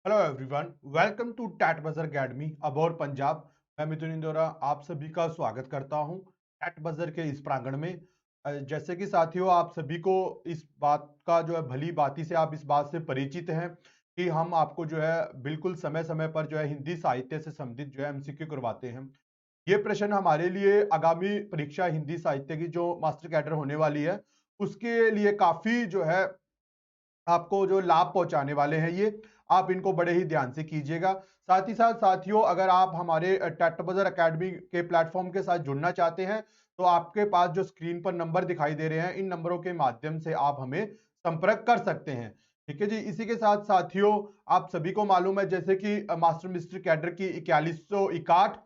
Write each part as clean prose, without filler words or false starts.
Hello everyone, welcome to टैट buzzer academy Abohar Punjab. मैं मिथुन इंदौरा आप सभी का स्वागत करता हूं टैट बजर के इस प्रांगण में। जैसे कि साथियों, आप सभी को इस बात का जो है भली भांति से आप इस बात से परिचित हैं कि हम आपको जो है बिल्कुल समय समय पर जो है हिंदी साहित्य से संबंधित जो है एमसीक्यू करवाते हैं। ये प्रश्न हमारे लिए आगामी परीक्षा हिंदी साहित्य की जो मास्टर कैडर होने वाली है उसके लिए काफी जो है आपको जो लाभ पहुंचाने वाले हैं। ये आप इनको बड़े ही ध्यान से कीजिएगा। साथ ही साथ साथियों, अगर आप हमारे टैट बजर अकेडमी के प्लेटफॉर्म के साथ जुड़ना चाहते हैं तो आपके पास जो स्क्रीन पर नंबर दिखाई दे रहे हैं, इन नंबरों के माध्यम से आप हमें संपर्क कर सकते हैं। ठीक है जी। इसी के साथ साथियों, आप सभी को मालूम है जैसे कि मास्टर मिस्टर कैडर की 4161,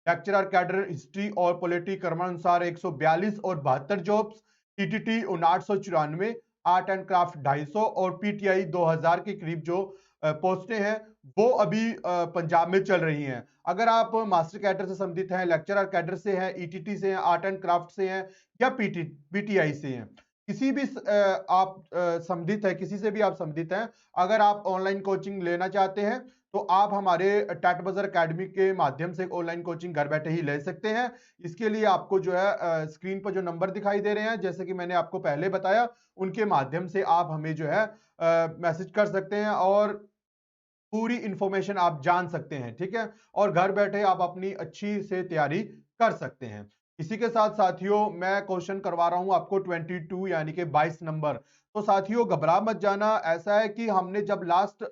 लेक्चरर कैडर हिस्ट्री और पॉलिटी क्रमानुसार 142 और 72 jobs, TTT 5994, art and craft 250 और पीटीआई 2000 के करीब जो पोस्टें हैं वो अभी पंजाब में चल रही हैं। अगर आप मास्टर कैडर से संबंधित हैं, लेक्चरर कैडर से हैं, ईटीटी से हैं, आर्ट एंड क्राफ्ट से हैं या पीटीआई से हैं, किसी भी आप संबंधित है, किसी से भी आप संबंधित हैं, अगर आप ऑनलाइन कोचिंग लेना चाहते हैं तो आप हमारे टैट बजर अकेडमी के माध्यम से ऑनलाइन कोचिंग घर बैठे ही ले सकते हैं। इसके लिए आपको जो है स्क्रीन पर जो नंबर दिखाई दे रहे हैं, जैसे कि मैंने आपको पहले बताया, उनके माध्यम से आप हमें जो है मैसेज कर सकते हैं और पूरी इंफॉर्मेशन आप जान सकते हैं। ठीक है, और घर बैठे आप अपनी अच्छी से तैयारी कर सकते हैं। इसी के साथ साथियों, मैं क्वेश्चन करवा रहा हूं आपको 22 यानी कि 22 नंबर। तो साथियों घबरा मत जाना। ऐसा है कि हमने जब लास्ट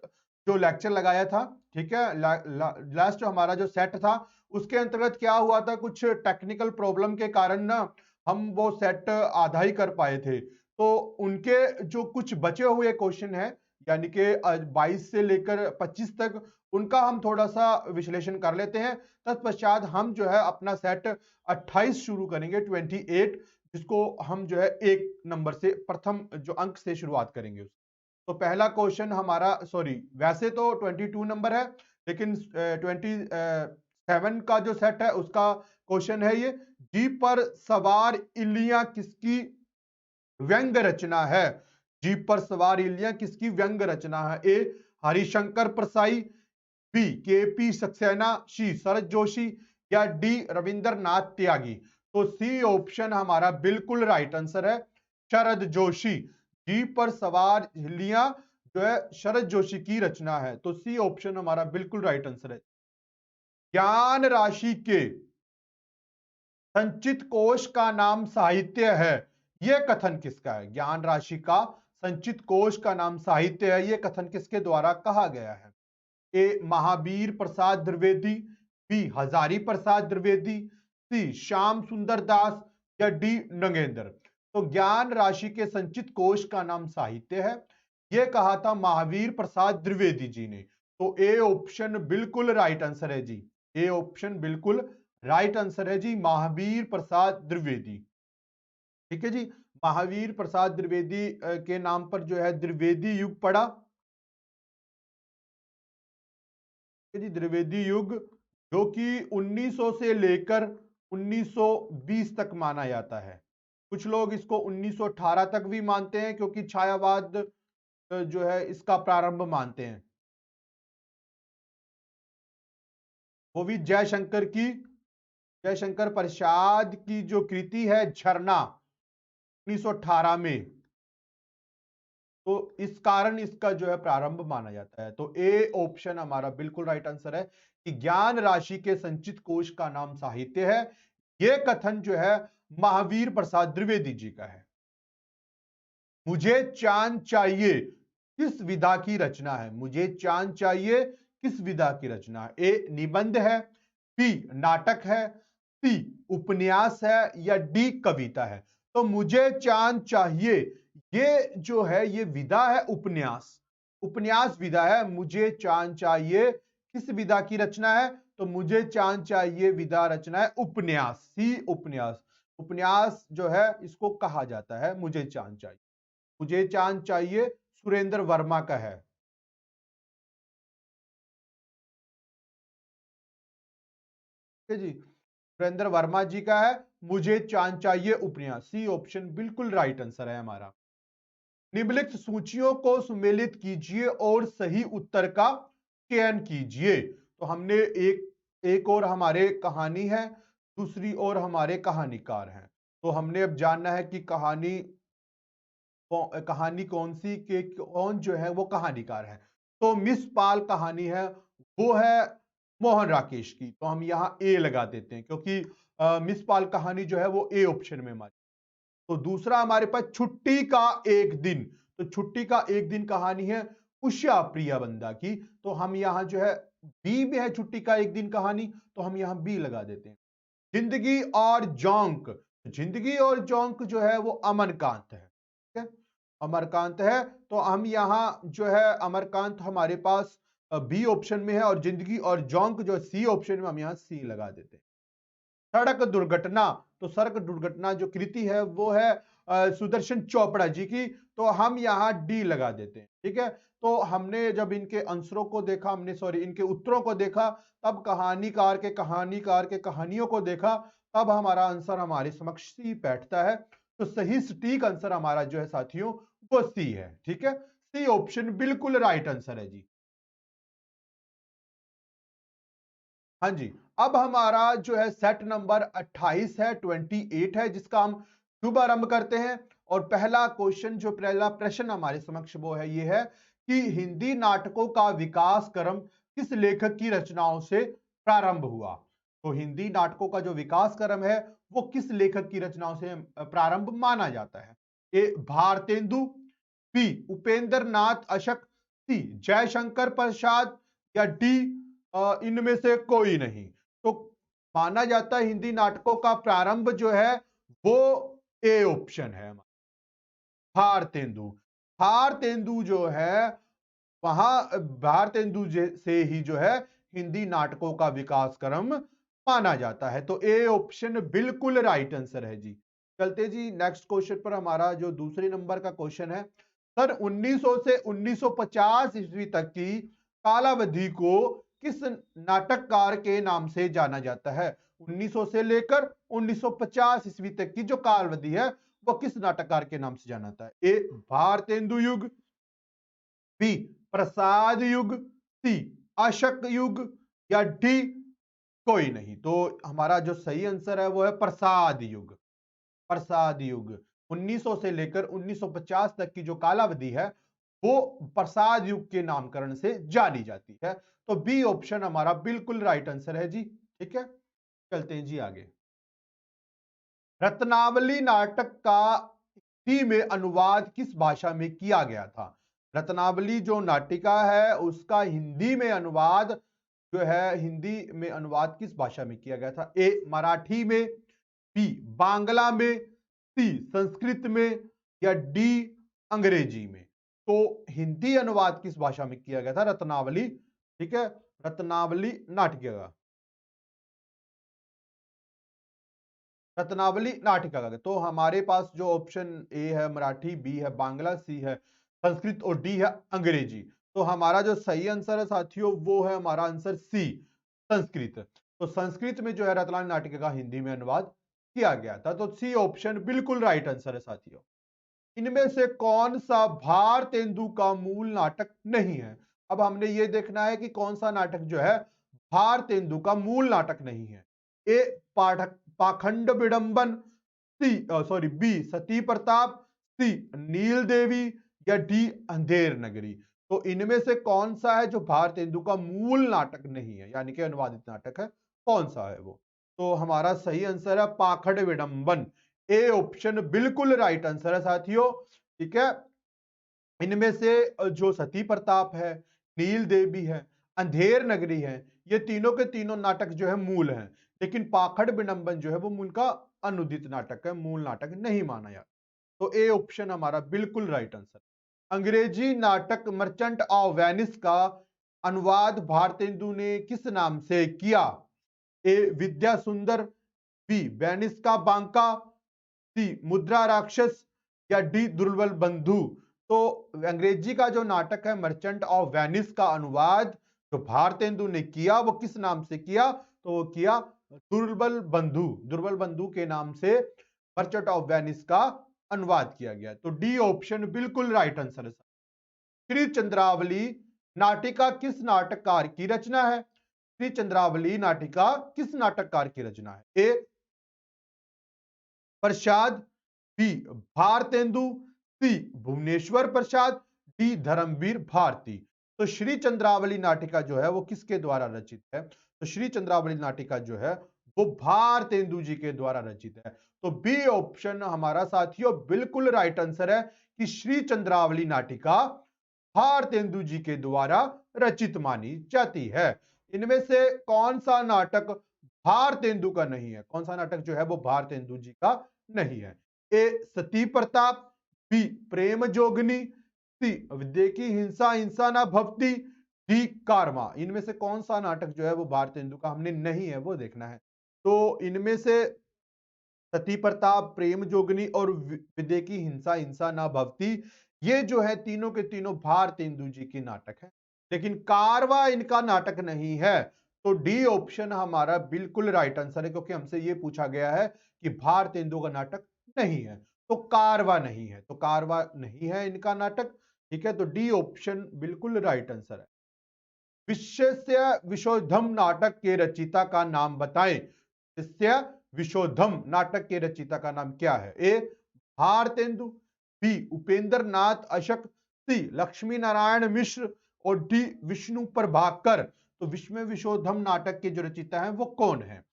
जो लेक्चर लगाया था, ठीक है, लास्ट हमारा जो सेट था उसके अंतर्गत क्या हुआ था, कुछ टेक्निकल प्रॉब्लम के कारण ना हम वो सेट आधा ही कर पाए थे। तो उनके जो कुछ बचे हुए क्वेश्चन है यानी कि 22 से लेकर 25 तक, उनका हम थोड़ा सा विश्लेषण कर लेते हैं। तत्पश्चात हम जो है अपना सेट 28 शुरू करेंगे, 28, जिसको हम जो है एक नंबर से प्रथम जो अंक से शुरुआत करेंगे। तो पहला क्वेश्चन हमारा, सॉरी, वैसे तो 22 नंबर है, लेकिन 27 का जो सेट है उसका क्वेश्चन है ये: जीप पर सवार इल्लियां किसकी व्यंग रचना है? जीप पर सवार इल्लियां किसकी व्यंग रचना है? ए हरिशंकर परसाई, बी केपी सक्सेना, सी शरद जोशी या डी रविंद्रनाथ त्यागी। तो सी ऑप्शन हमारा बिल्कुल राइट आंसर है, शरद जोशी। जीप पर सवार इल्लियां जो है शरद जोशी की रचना है, तो सी ऑप्शन हमारा बिल्कुल राइट आंसर है। ज्ञान राशि के संचित कोश का नाम साहित्य है, यह कथन किसका है? ज्ञान राशि का संचित कोश का नाम साहित्य है, यह कथन किसके द्वारा कहा गया है? ए महावीर प्रसाद द्विवेदी, बी हजारी प्रसाद द्विवेदी, सी श्याम सुंदर दास या डी नगेंद्र। तो ज्ञान राशि के संचित कोश का नाम साहित्य है, यह कहा था महावीर प्रसाद द्विवेदी जी ने। तो ए ऑप्शन बिल्कुल राइट आंसर है जी। ए ऑप्शन बिल्कुल राइट आंसर है जी, महावीर प्रसाद द्विवेदी। ठीक है जी। महावीर प्रसाद द्विवेदी के नाम पर जो है द्विवेदी युग पड़ा जी, द्विवेदी युग, जो कि 1900 से लेकर 1920 तक माना जाता है। कुछ लोग इसको 1918 तक भी मानते हैं क्योंकि छायावाद जो है इसका प्रारंभ मानते हैं। वो भी जयशंकर प्रसाद की जो कृति है झरना, 1918 में, तो इस कारण इसका जो है प्रारंभ माना जाता है। तो ए ऑप्शन हमारा बिल्कुल राइट आंसर है कि ज्ञान राशि के संचित कोश का नाम साहित्य है। यह कथन जो है महावीर प्रसाद द्विवेदी जी का है। मुझे चांद चाहिए किस विधा की रचना है? मुझे चांद चाहिए किस विधा की रचना है? ए निबंध है, बी नाटक है, सी उपन्यास है या डी कविता है। तो मुझे चांद चाहिए, ये जो है ये विधा है उपन्यास, उपन्यास विधा है। मुझे चांद चाहिए किस विधा की रचना है? तो मुझे चांद चाहिए विधा रचना है उपन्यास, सी उपन्यास। उपन्यास जो है इसको कहा जाता है मुझे चांद चाहिए। मुझे चांद चाहिए सुरेंद्र वर्मा का है। ठीक है जी, सुरेंद्र वर्मा जी का है मुझे चांद चाहिए उपन्यास। सी ऑप्शन बिल्कुल राइट आंसर है हमारा। निम्नलिखित सूचियों को सुमेलित कीजिए और सही उत्तर का चयन कीजिए। तो हमने एक और हमारे कहानी है, दूसरी ओर हमारे कहानीकार हैं। तो हमने अब जानना है कि कहानी कौन सी के कौन जो है वो कहानीकार है। तो मिस पाल कहानी है वो है मोहन राकेश की। तो हम यहाँ ए लगा देते हैं क्योंकि मिस पाल कहानी जो है वो ए ऑप्शन में हमारी। तो दूसरा हमारे पास छुट्टी का एक दिन। तो छुट्टी का एक दिन कहानी है उषा प्रिया बंदा की। तो हम यहाँ जो है बी में है छुट्टी का एक दिन कहानी, तो हम यहाँ बी लगा देते हैं। जिंदगी और जोंक, जिंदगी और जोंक जो है वो अमरकांत है। ठीक है, अमरकांत है। तो हम यहाँ जो है अमरकांत हमारे पास बी ऑप्शन में है और जिंदगी और जोंक जो सी ऑप्शन में, हम यहाँ सी लगा देते हैं। सड़क दुर्घटना, तो सड़क दुर्घटना जो कृति है वो है सुदर्शन चोपड़ा जी की। तो हम यहाँ डी लगा देते हैं। ठीक है, तो हमने जब इनके आंसरों को देखा, हमने सॉरी इनके उत्तरों को देखा, तब कहानीकार के कहानियों को देखा, तब हमारा आंसर हमारे समक्ष सी बैठता है। तो सही सटीक आंसर हमारा जो है साथियों वो सी है। ठीक है, सी ऑप्शन बिल्कुल राइट आंसर है जी। हाँ जी, अब हमारा जो है सेट नंबर 28 है, 28 है, जिसका हम शुभारंभ करते हैं। और पहला क्वेश्चन जो पहला प्रश्न हमारे समक्ष वो है ये है कि हिंदी नाटकों का विकास क्रम किस लेखक की रचनाओं से प्रारंभ हुआ। तो हिंदी नाटकों का जो विकास क्रम है वो किस लेखक की रचनाओं से प्रारंभ माना जाता है। ए भारतेंदु, बी उपेंद्र नाथ अशक, सी जयशंकर प्रसाद, या डी इनमें से कोई नहीं। तो माना जाता है हिंदी नाटकों का प्रारंभ जो है वो ए ऑप्शन है भारतेंदु। भारतेंदु जो है वहां भारतेंदु से ही जो है हिंदी नाटकों का विकास क्रम माना जाता है। तो ए ऑप्शन बिल्कुल राइट आंसर है जी। चलते जी नेक्स्ट क्वेश्चन पर। हमारा जो दूसरे नंबर का क्वेश्चन है, सन 1900 से 1950 ईस्वी तक की कालावधि को किस नाटककार के नाम से जाना जाता है। 1900 से लेकर 1950 ईस्वी तक की जो कालावधि है वो किस नाटककार के नाम से जाना जाता है। ए भारतेंदु युग, बी प्रसाद युग, सी अशक युग, या डी कोई नहीं। तो हमारा जो सही आंसर है वो है प्रसाद युग। प्रसाद युग 1900 से लेकर 1950 तक की जो कालावधि है वो प्रसाद युग के नामकरण से जानी जाती है। तो बी ऑप्शन हमारा बिल्कुल राइट आंसर है जी। ठीक है, चलते हैं जी आगे। रत्नावली नाटक का हिंदी में अनुवाद किस भाषा में किया गया था। रत्नावली जो नाटिका है उसका हिंदी में अनुवाद जो है हिंदी में अनुवाद किस भाषा में किया गया था। ए मराठी में, बी बांग्ला में, सी संस्कृत में, या डी अंग्रेजी में। तो हिंदी अनुवाद किस भाषा में किया गया था रत्नावली। ठीक है, रत्नावली नाटिका का, रत्नावली नाटिका का। तो हमारे पास जो ऑप्शन ए है मराठी, बी है बांग्ला, सी है संस्कृत और डी है अंग्रेजी। तो हमारा जो सही आंसर है साथियों वो है हमारा आंसर सी संस्कृत। तो संस्कृत में जो है रत्नावली नाटिका का हिंदी में अनुवाद किया गया था। तो सी ऑप्शन बिल्कुल राइट आंसर है साथियों। इनमें से कौन सा भारतेंदु का मूल नाटक नहीं है। अब हमने ये देखना है कि कौन सा नाटक जो है भारतेंदु का मूल नाटक नहीं है। ए पाठक पाखंड विडंबन, सी सॉरी बी सती प्रताप, सी नील देवी, या डी अंधेर नगरी। तो इनमें से कौन सा है जो भारतेंदु का मूल नाटक नहीं है, यानी कि अनुवादित नाटक है, कौन सा है वो। तो हमारा सही आंसर है पाखंड विडंबन। ए ऑप्शन बिल्कुल राइट आंसर है साथियों। ठीक है, इनमें से जो सती प्रताप है, नील देवी है, अंधेर नगरी है, ये तीनों के तीनों नाटक जो है मूल हैं। लेकिन पाखंड विडंबन जो है वो उनका अनुदित नाटक है, मूल नाटक नहीं माना जाता। तो ए ऑप्शन हमारा बिल्कुल राइट आंसर। अंग्रेजी नाटक मर्चेंट ऑफ वेनिस का अनुवाद भारतेंदु ने किस नाम से किया। ए विद्या सुंदर, बी वेनिस का बांका, सी मुद्रा राक्षस, या डी दुर्बल बंधु। तो अंग्रेजी का जो नाटक है मर्चेंट ऑफ वेनिस का अनुवाद जो भारतेंदु ने किया वो किस नाम से किया, तो वो किया दुर्बल बंधु। दुर्बल बंधु के नाम से मर्चेंट ऑफ वेनिस का अनुवाद किया गया। तो डी ऑप्शन बिल्कुल राइट आंसर है। श्री चंद्रावली नाटिका किस नाटककार की रचना है? श्री चंद्रावली नाटिका किस नाटककार की रचना है? ए प्रसाद, बी भारतेंदु, सी भुवनेश्वर प्रसाद, डी धर्मवीर भारती। तो श्री चंद्रावली नाटिका जो है वो किसके द्वारा रचित है? तो श्री चंद्रावली नाटिका जो है वो भारतेंदु जी के द्वारा रचित है। तो बी ऑप्शन हमारा साथियों बिल्कुल राइट आंसर है कि श्री चंद्रावली नाटिका भारतेंदु जी के द्वारा रचित मानी जाती है। इनमें से कौन सा नाटक भारतेंदु का नहीं है? कौन सा नाटक जो है वो भारतेंदु जी का नहीं है? ए सती प्रताप, बी प्रेम जोगनी, सी विद्या हिंसा हिंसा ना भक्ति, डी कारवा। इनमें से कौन सा नाटक जो है वो भारतेंदु का हमने नहीं है वो देखना है। तो इनमें से सती प्रताप, प्रेम जोगनी और विद्या की हिंसा हिंसा ना भक्ति, ये जो है तीनों के तीनों भारतेंदु जी की नाटक है। लेकिन कारवा इनका नाटक नहीं है। तो डी ऑप्शन हमारा बिल्कुल राइट आंसर है, क्योंकि हमसे ये पूछा गया है कि भारतेंदु का नाटक नहीं है, तो कारवा नहीं है, तो कारवा नहीं है इनका नाटक। ठीक है, तो डी ऑप्शन बिल्कुल राइट आंसर है। विश्य विशोधम नाटक के रचयिता का नाम बताएं। विश्य विशोधम नाटक के रचयिता का नाम क्या है? ए भारतेंदु, बी उपेंद्र नाथ अशक, सी लक्ष्मी नारायण मिश्र और डी विष्णु प्रभाकर। तो विश्व विशोधम नाटक के जो रचयिता हैं वो कौन है?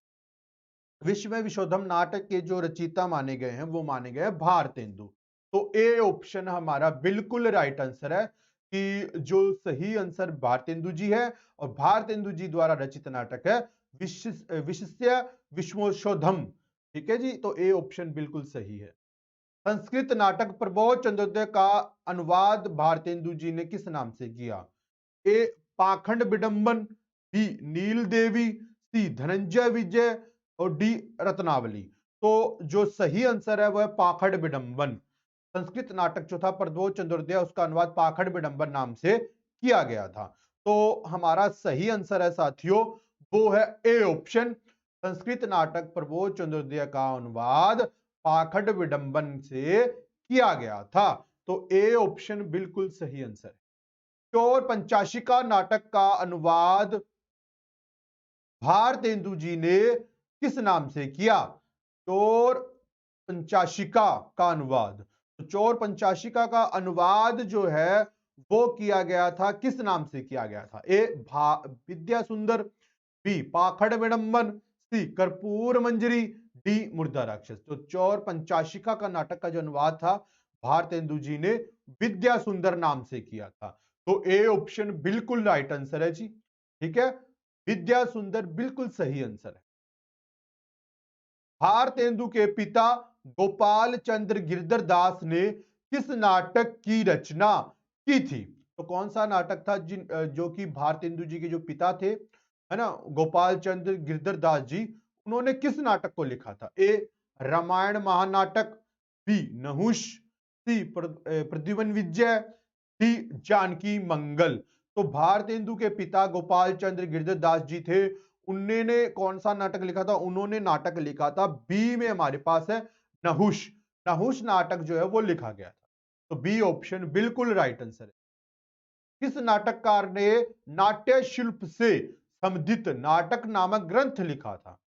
विश्व विशोधम नाटक के जो रचयिता माने गए हैं वो माने गए भारतेंदु। तो ए ऑप्शन हमारा बिल्कुल राइट आंसर है कि जो सही आंसर भारतेंदु जी है, और भारतेंदु जी द्वारा रचित नाटक है विशिष्य विश्वशोधम। ठीक है जी, तो ए ऑप्शन बिल्कुल सही है। संस्कृत नाटक प्रबोध चंद्रोदय का अनुवाद भारतेंदु जी ने किस नाम से किया? ए पाखंड विडंबन, बी नील देवी, सी धनंजय विजय और डी रत्नावली। तो जो सही आंसर है वह है पाखंड विडंबन। संस्कृत नाटक जो था प्रबोध चंद्रोदय, उसका अनुवाद पाखंड विडंबन नाम से किया गया था। तो हमारा सही आंसर है साथियों वो है ए ऑप्शन। संस्कृत नाटक प्रबोध चंद्रोदय का अनुवाद पाखंड विडंबन से किया गया था। तो ए ऑप्शन बिल्कुल सही आंसर है। चोर पंचाशिका नाटक का अनुवाद भारतेंदु जी ने किस नाम से किया? चोर पंचाशिका का अनुवाद। तो चोर पंचाशिका का अनुवाद जो है वो किया गया था, किस नाम से किया गया था? ए विद्या सुंदर, बी पाखंड विडंबन, सी कर्पूर मंजरी, डी मुर्दा राक्षस। तो चोर पंचाशिका का नाटक का जो अनुवाद था भारतेंदु जी ने विद्या सुंदर नाम से किया था। तो ए ऑप्शन बिल्कुल राइट आंसर है जी। ठीक है, विद्या सुंदर बिल्कुल सही आंसर है। भारतेंदु के पिता गोपाल चंद्र गिरधर दास ने किस नाटक की रचना की थी? तो कौन सा नाटक था जो कि भारतेंदु जी के जो पिता थे, है ना, गोपाल चंद्र गिरधर दास जी, उन्होंने किस नाटक को लिखा था? ए रामायण महानाटक, बी नहुष, सी प्रद्युमन विजय, डी जानकी मंगल। तो भारतेंदु के पिता गोपाल चंद्र गिरधर दास जी थे, उन्होंने कौन सा नाटक लिखा था? उन्होंने नाटक लिखा था, बी में हमारे पास है नहुष। नहुष नाटक जो है वो लिखा गया था। तो बी ऑप्शन बिल्कुल राइट आंसर है। किस नाटककार ने नाट्य शिल्प से संबंधित नाटक नामक ग्रंथ लिखा था?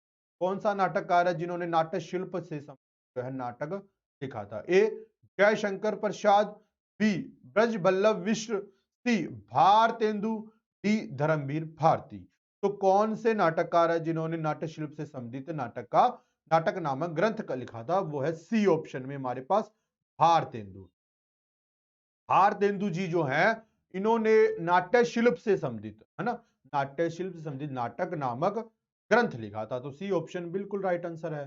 कौन सा नाटककार है जिन्होंने नाट्य शिल्प से संबंधित जो है नाटक लिखा था? ए जयशंकर प्रसाद, बी ब्रज बल्लभ मिश्र, सी भारतेंदु, डी धर्मवीर भारती। तो कौन से नाटककार है जिन्होंने नाट्य शिल्प से संबंधित नाटक नामक ग्रंथ का लिखा था? वो है सी ऑप्शन में हमारे पास भारतेंदु। भारतेंदु जी जो है इन्होंने नाट्य शिल्प से संबंधित, है ना, नाट्य शिल्प से संबंधित नाटक नामक ग्रंथ लिखा था। तो सी ऑप्शन बिल्कुल राइट आंसर है।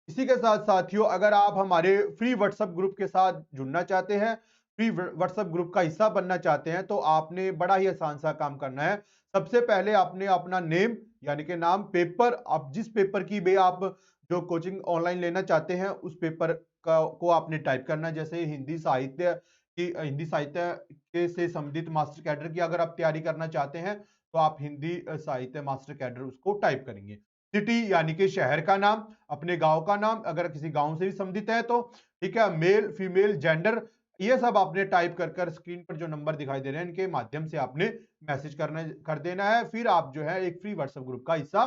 इसी के साथ साथियों, अगर आप हमारे फ्री व्हाट्सएप ग्रुप के साथ जुड़ना चाहते हैं, फ्री व्हाट्सएप ग्रुप का हिस्सा बनना चाहते हैं, तो आपने बड़ा ही आसान सा काम करना है। सबसे पहले आपने अपना नेम यानी कि नाम, पेपर, आप जिस पेपर की भी आप जो कोचिंग ऑनलाइन लेना चाहते हैं उस पेपर को आपने टाइप करना है। जैसे हिंदी साहित्य के से संबंधित मास्टर कैडर की अगर आप तैयारी करना चाहते हैं तो आप हिंदी साहित्य मास्टर कैडर उसको टाइप करेंगे। सिटी यानी कि शहर का नाम, अपने गांव का नाम, अगर किसी गांव से भी संबंधित है तो ठीक है, मेल फीमेल जेंडर ये सब आपने टाइप कर स्क्रीन पर जो नंबर दिखाई दे रहे हैं इनके माध्यम से आपने मैसेज कर देना है, फिर आप जो है एक फ्री व्हाट्सएप ग्रुप का हिस्सा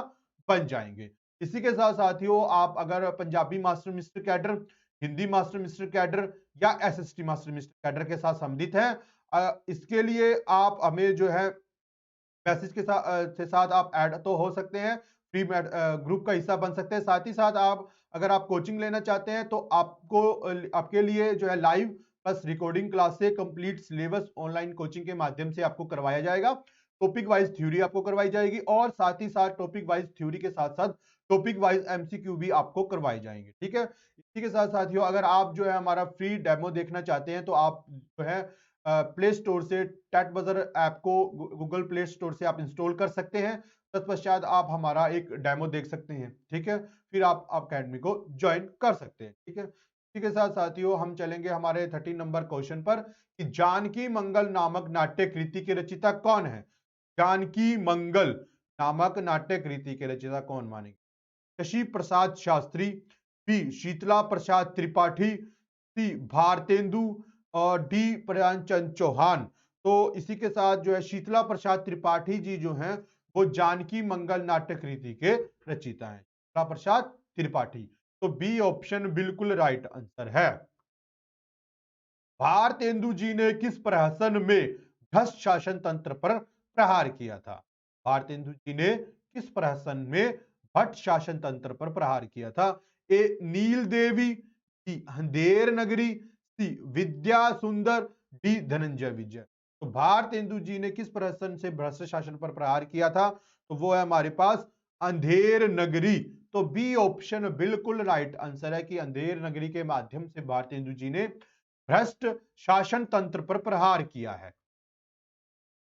बन जाएंगे। इसी के साथ साथियों, आप अगर Punjabi master mister cadre, Hindi master mister cadre या एसएसटी मास्टर मिस्टर कैडर के साथ सम्मिलित हैं, इसके लिए आप हमें जो है मैसेज के साथ आप ऐड तो हो सकते हैं, फ्री ग्रुप का हिस्सा बन सकते हैं। साथ ही साथ आप अगर आप कोचिंग लेना चाहते हैं तो आपके लिए जो है लाइव प्लस रिकॉर्डिंग क्लास से कंप्लीट सिलेबस ऑनलाइन कोचिंग के माध्यम से आपको करवाया जाएगा। टॉपिक वाइज थ्योरी आपको करवाई जाएगी और साथ ही साथ टॉपिक वाइज थ्योरी के साथ साथ टॉपिक वाइज एमसीक्यू भी आपको करवाए जाएंगे। ठीक है, इसी के साथ साथियों, अगर आप जो है हमारा फ्री डेमो देखना चाहते हैं तो आप जो है प्ले स्टोर से टैट बजर ऐप को गूगल प्ले स्टोर से आप इंस्टॉल कर सकते हैं। तत्पश्चात आप हमारा एक डेमो देख सकते हैं। ठीक है, फिर आप अकेडमी को ज्वाइन कर सकते हैं। ठीक है, इसी के साथ साथियों हम चलेंगे हमारे 13 नंबर क्वेश्चन पर कि जानकी मंगल नामक नाट्य कृति के रचयिता कौन है। जानकी मंगल नामक नाट्य कृति के रचयिता कौन मानेंगे? शशि प्रसाद शास्त्री, बी शीतला प्रसाद त्रिपाठी, सी भारतेंदु और डी प्रेमचंद चौहान। तो इसी के साथ जो है शीतला प्रसाद त्रिपाठी जी जो हैं वो जानकी मंगल नाट्य कृति के रचयिता हैं, शीतला प्रसाद त्रिपाठी। तो बी ऑप्शन बिल्कुल राइट आंसर है। भारतेंदु जी ने किस प्रहसन में भ्रष्ट शासन तंत्र पर प्रहार किया था? भारतेंदु जी ने किस प्रहसन में भट्ट शासन तंत्र पर प्रहार किया था? ए नील देवी, सी अंधेर नगरी, सी विद्या सुंदर, डी धनंजय विजय। तो भारतेंदु जी ने किस प्रहसन से भ्रष्ट शासन पर प्रहार किया था? तो वो है हमारे पास अंधेर नगरी। तो बी ऑप्शन बिल्कुल राइट आंसर है कि अंधेर नगरी के माध्यम से भारतेंदु जी ने भ्रष्ट शासन तंत्र पर प्रहार किया है।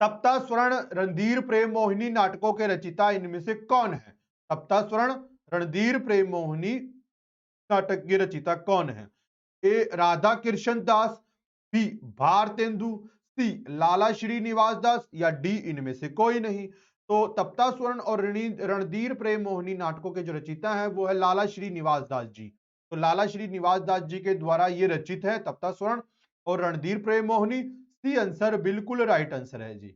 सप्ताह स्वर्ण रणधीर प्रेम मोहिनी नाटकों के रचयिता इनमें से कौन है? सप्ताह स्वर्ण रणधीर प्रेम मोहिनी नाटक के रचयिता कौन है? ए राधा कृष्ण दास, बी भारतेंदु, सी लाला श्रीनिवास दास या डी इनमें से कोई नहीं। तो तप्ता स्वर्ण और रणधीर प्रेम मोहिनी नाटकों के जो रचयिता हैं वो है लाला श्रीनिवास दास जी। तो लाला श्रीनिवास दास जी के द्वारा ये रचित है तप्ता स्वर्ण और रणधीर प्रेम मोहिनी। सी आंसर बिल्कुल राइट आंसर है जी।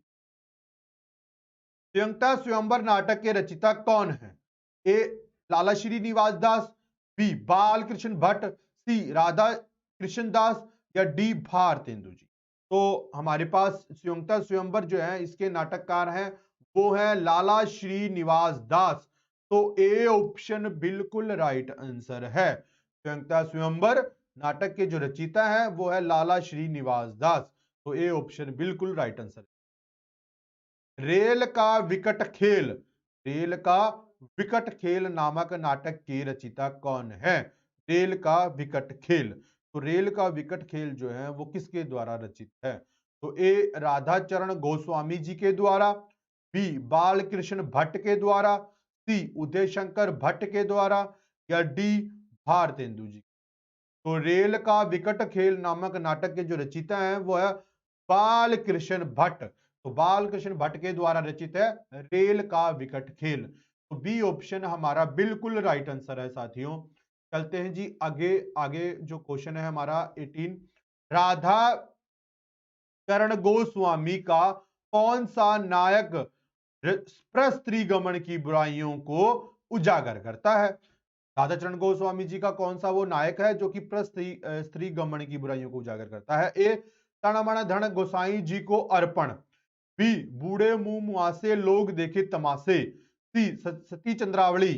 स्वयंता स्वयंवर नाटक के रचयिता कौन है? ए लाला श्रीनिवास दास, बी बाल कृष्ण भट्ट, सी राधा कृष्ण दास या डी भारतेंदु जी। तो हमारे पास स्वयंता स्वयंवर जो है इसके नाटककार हैं वो है लाला श्रीनिवास दास। तो ए ऑप्शन बिल्कुल राइट आंसर है। स्वयंता स्वयंवर नाटक के जो रचयिता है वो है लाला श्रीनिवास दास। तो ए ऑप्शन बिल्कुल राइट आंसर। रेल का विकट खेल, रेल का विकट खेल नामक नाटक के रचयिता कौन है? रेल का विकट खेल। तो रेल का विकट खेल जो है वो किसके द्वारा रचित है? तो ए राधाचरण गोस्वामी जी के द्वारा, बी बाल कृष्ण भट्ट के द्वारा, सी उदय शंकर भट्ट के द्वारा या डी भारतेंदु जी। तो रेल का विकट खेल नामक नाटक के जो रचयिता हैं वो है बाल कृष्ण भट्ट। तो बाल कृष्ण भट्ट के द्वारा रचित है रेल का विकट खेल। तो बी ऑप्शन हमारा बिल्कुल राइट आंसर है साथियों। चलते हैं जी आगे। आगे जो क्वेश्चन है हमारा 18, राधा चरण गोस्वामी का कौन सा नायक स्त्रीगमन की बुराइयों को उजागर करता है? राधाचरण गोस्वामी जी का कौन सा वो नायक है जो कि स्त्री गमन की बुराइयों को उजागर करता है? ए तन धन गोसाई जी को अर्पण, बी बूढ़े मुंह मुआसे लोग देखे तमाशे, सी सती चंद्रावली,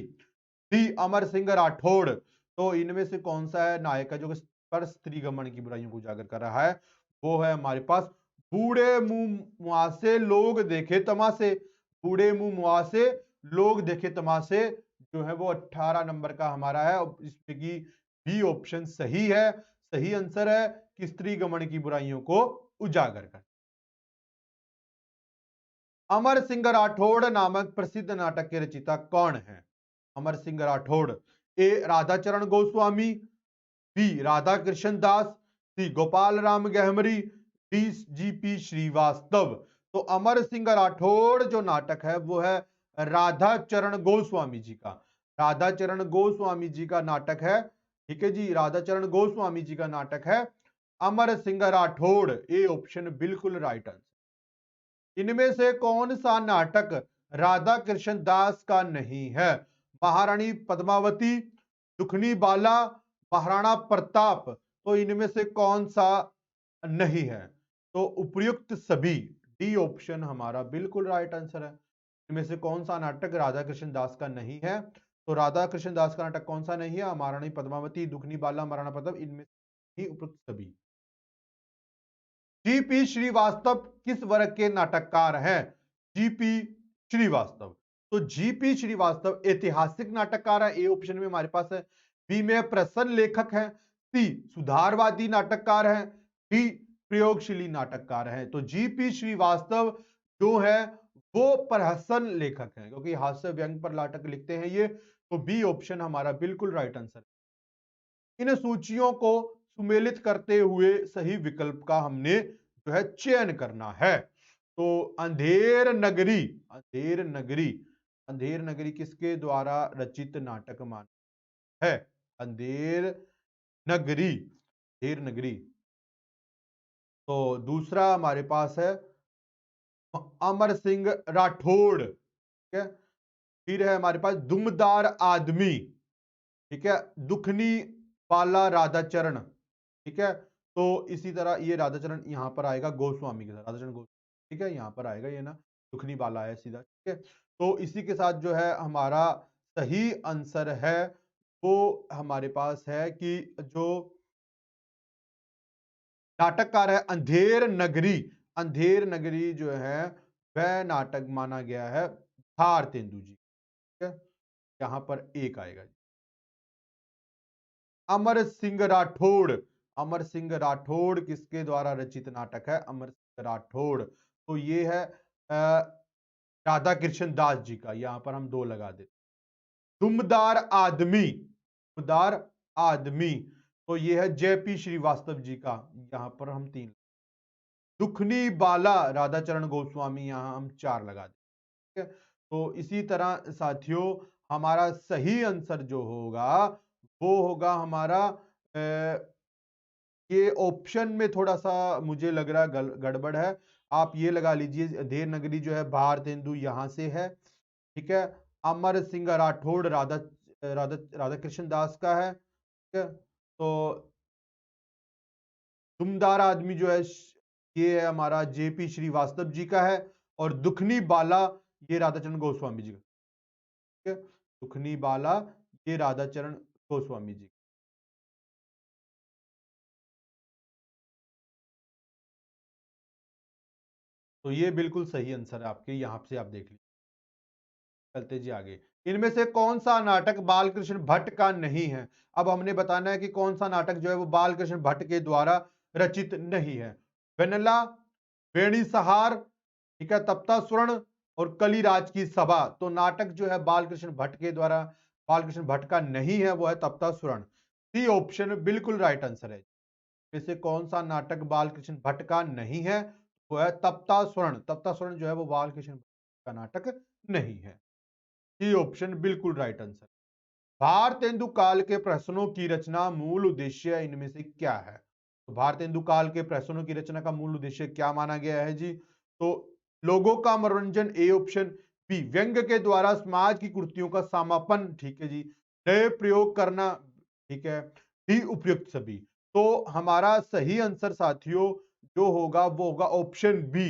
डी अमर सिंह राठौड़। तो इनमें से कौन सा है नायक है जो कि पर स्त्री गमन की बुराइयों को उजागर कर रहा है? वो है हमारे पास बूढ़े मुंह मुआसे लोग देखे तमाशे। बूढ़े मुंह मुआसे लोग देखे तमाशे जो है वो 18 नंबर का हमारा है। इसमें की बी ऑप्शन सही है, सही आंसर है कि स्त्री गमन की बुराइयों को उजागर कर। अमर सिंह राठौड़ नामक प्रसिद्ध नाटक के रचयिता कौन है? अमर सिंह राठौड़। ए राधाचरण गोस्वामी, बी राधा कृष्ण दास, सी गोपाल राम गहमरी, डी जीपी श्रीवास्तव। तो अमर सिंह राठौड़ जो नाटक है वो है राधाचरण गोस्वामी जी का। राधाचरण गोस्वामी जी का नाटक है। ठीक है जी, राधाचरण गोस्वामी जी का नाटक है अमर सिंह राठौड़, ए ऑप्शन बिल्कुल राइट आंसर। इनमें से कौन सा नाटक राधा कृष्ण दास का नहीं है? महारानी पद्मावती, दुखनी बाला, महाराणा प्रताप। तो इनमें से कौन सा नहीं है? तो उपयुक्त सभी, डी ऑप्शन हमारा बिल्कुल राइट आंसर है। इनमें से कौन सा नाटक राधा कृष्ण दास का नहीं है? तो राधा कृष्ण दास का नाटक कौन सा नहीं है? महारानी पद्मावती, दुखनी बाला, महाराणा प्रताप, इनमें ही उपयुक्त सभी। जीपी श्रीवास्तव किस वर्ग के नाटककार हैं? जीपी श्रीवास्तव, तो जीपी श्रीवास्तव ऐतिहासिक नाटककार है, ए ऑप्शन में हमारे पास है। बी में प्रसन्न लेखक है, सी सुधारवादी नाटककार है, डी प्रयोगशीली नाटककार है। तो जीपी श्रीवास्तव जो है वो प्रहसन लेखक है, क्योंकि हास्य व्यंग पर नाटक लिखते हैं ये। तो बी ऑप्शन हमारा बिल्कुल राइट आंसर। इन सूचियों को सुमेलित करते हुए सही विकल्प का हमने जो है चयन करना है। तो अंधेर नगरी, अंधेर नगरी, अंधेर नगरी किसके द्वारा रचित नाटक मान है? अंधेर नगरी, अंधेर नगरी। तो दूसरा हमारे पास है अमर सिंह राठौड़, ठीक है। फिर है हमारे पास दुमदार आदमी, ठीक है, दुखनी पाला राधाचरण, ठीक है। तो इसी तरह ये राधाचरण यहां पर आएगा गोस्वामी के साथ, राधाचरण गोस्वामी, ठीक है, यहां पर आएगा ये ना, दुखनी बाला है सीधा, ठीक है। तो इसी के साथ जो है हमारा सही आंसर है वो हमारे पास है कि जो नाटककार है अंधेर नगरी, अंधेर नगरी जो है वह नाटक माना गया है भारतेंदु जी, ठीक है। यहां पर एक आएगा। अमर सिंह राठौड़, अमर सिंह राठौड़ किसके द्वारा रचित नाटक है? अमर सिंह राठौड़, तो ये है राधा कृष्ण दास जी का। यहां पर हम दो लगा देते। दुमदार आदमी, दुमदार आदमी, तो ये है जेपी श्रीवास्तव जी का। यहां पर हम तीन। दुखनी बाला राधाचरण गोस्वामी, यहां हम चार लगा देते, ठीक है। तो इसी तरह साथियों हमारा सही आंसर जो होगा वो होगा हमारा ये ऑप्शन में थोड़ा सा मुझे लग रहा है गड़बड़ है। आप ये लगा लीजिए, अंधेर नगरी जो है भारतेंदु यहां से है, ठीक है। अमर सिंह राठौड़ राधा राधा राधा कृष्ण दास का है, ठीक है। तो दुमदार आदमी जो है ये है हमारा जेपी श्रीवास्तव जी का है, और दुखनी बाला ये राधाचरण गोस्वामी जी का, ठीक है। दुखनी बाला ये राधाचरण गोस्वामी जी। तो ये बिल्कुल सही आंसर है आपके, यहां से आप देख लीजिए। चलते जी आगे। इनमें से कौन सा नाटक बालकृष्ण भट्ट का नहीं है? अब हमने बताना है कि कौन सा नाटक जो है वो बालकृष्ण भट्ट के द्वारा रचित नहीं है। वेनला, वेणी सहार, ठीक है, तप्ता स्वर्ण और कलिराज की सभा। तो नाटक जो है बालकृष्ण भट्ट के द्वारा, बालकृष्ण भट्ट का नहीं है, वो है तप्ता स्वर्ण। सी ऑप्शन बिल्कुल राइट आंसर है। इसे कौन सा नाटक बालकृष्ण भट्ट का नहीं है? वो है तप्ता स्वर्ण। तप्ता स्वर्ण जो है वो बालकृष्ण भट्ट का नाटक नहीं है। सी ऑप्शन बिल्कुल राइट आंसर। भारतेंदु काल के प्रश्नों की रचना मूल उद्देश्य इनमें से क्या है? तो भारतेंदु काल के प्रश्नों की रचना का मूल उद्देश्य क्या माना गया है जी? तो लोगों का मनोरंजन, ए ऑप्शन। बी व्यंग के द्वारा समाज की कुर्तियों का समापन, ठीक है जी। नए प्रयोग करना, ठीक है। डी उपयुक्त सभी। तो हमारा सही आंसर साथियों जो होगा वो होगा ऑप्शन बी,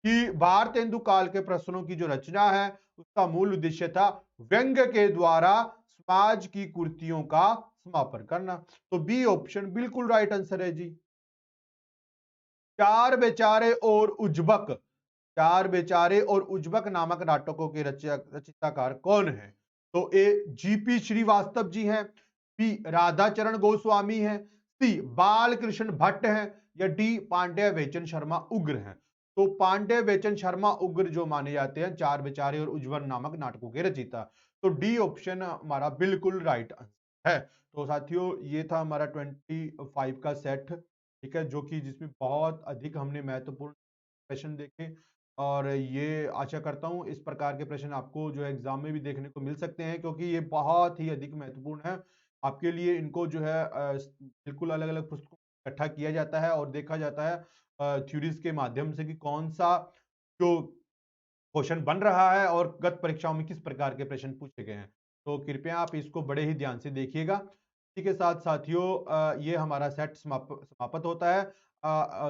कि भारतेंदु काल के प्रश्नों की जो रचना है उसका मूल उद्देश्य था व्यंग के द्वारा समाज की कुर्तियों का समापन करना। तो बी ऑप्शन बिल्कुल राइट आंसर है जी। चार बेचारे और उज्बक, चार बेचारे और उज्बक नामक नाटकों के रचिताकार कौन है? तो ए जीपी श्रीवास्तव जी हैं, बी राधाचरण गोस्वामी हैं, सी बालकृष्ण भट्ट हैं, या डी पांड्य वेचन शर्मा उग्र हैं। तो पांड्य वेचन शर्मा उग्र जो माने जाते हैं चार बेचारे और उज्जवल नामक नाटकों के रचयिता। तो डी ऑप्शन हमारा बिल्कुल राइट आंसर है। तो साथियों ये था हमारा 25 का सेट, ठीक है, जो कि जिसमें बहुत अधिक हमने महत्वपूर्ण प्रश्न देखे। और ये आशा करता हूं इस प्रकार के प्रश्न आपको जो है एग्जाम में भी देखने को मिल सकते हैं, क्योंकि ये बहुत ही अधिक महत्वपूर्ण है आपके लिए। इनको जो है बिल्कुल अलग अलग पुस्तकों इकट्ठा किया जाता है और देखा जाता है थ्योरीज के माध्यम से कि कौन सा जो क्वेश्चन बन रहा है और गत परीक्षाओं में किस प्रकार के प्रश्न पूछे गए हैं। तो कृपया आप इसको बड़े ही ध्यान से देखिएगा। इसी के साथ साथियों ये हमारा सेट समाप्त होता है।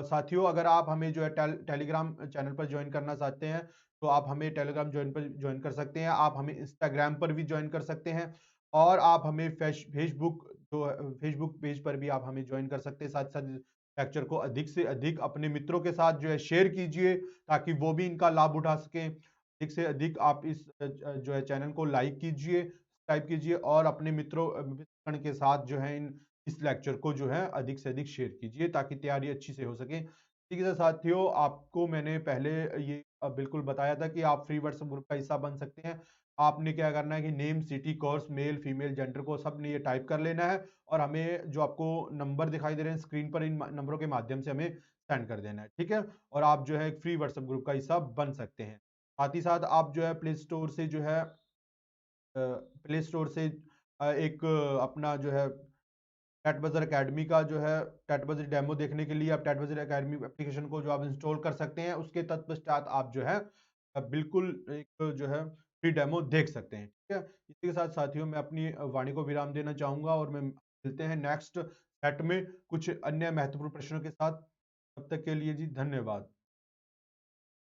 साथियों अगर आप हमें जो है टेलीग्राम चैनल पर ज्वाइन करना चाहते हैं तो आप हमें टेलीग्राम ज्वाइन कर सकते हैं। आप हमें इंस्टाग्राम पर भी ज्वाइन कर सकते हैं और आप हमें फेसबुक जो फेसबुक पेज पर भी आप हमें ज्वाइन कर सकते हैं। साथ साथ लेक्चर को अधिक से अधिक अपने मित्रों के साथ जो है शेयर कीजिए ताकि वो भी इनका लाभ उठा सकें। अधिक से अधिक आप इस जो है चैनल को लाइक कीजिए, सब्सक्राइब कीजिए और अपने मित्रगण के साथ जो है इन इस लेक्चर को जो है अधिक से अधिक शेयर कीजिए ताकि तैयारी अच्छी से हो सके। ठीक है साथियों, आपको मैंने पहले ये बिल्कुल बताया था कि आप फ्री व्हाट्सएप ग्रुप का हिस्सा बन सकते हैं। आपने क्या करना है कि name, city, course, male, female, gender को सबने ये टाइप कर लेना है और हमें जो आपको नंबर दिखाई दे रहे हैं स्क्रीन पर, इन नंबरों के माध्यम से हमें सेंड कर देना है। ठीक है? और आप जो है एक फ्री व्हाट्सएप ग्रुप का हिस्सा बन सकते हैं। साथ ही साथ आप जो है प्ले स्टोर से जो है प्ले स्टोर से एक अपना जो है टैट बजर अकेडमी का जो है टैट बजर डेमो देखने के लिए आप टैट बजर अकेडमी एप्लीकेशन को जो आप इंस्टॉल कर सकते हैं। उसके तत्पश्चात आप जो है बिल्कुल एक जो है फ्री डेमो देख सकते हैं। ठीक है? इसी के साथ साथियों मैं अपनी वाणी को विराम देना चाहूँगा और मैं मिलते हैं नेक्स्ट सेट में कुछ अन्य महत्वपूर्ण प्रश्नों के साथ। तब तक के लिए जी धन्यवाद।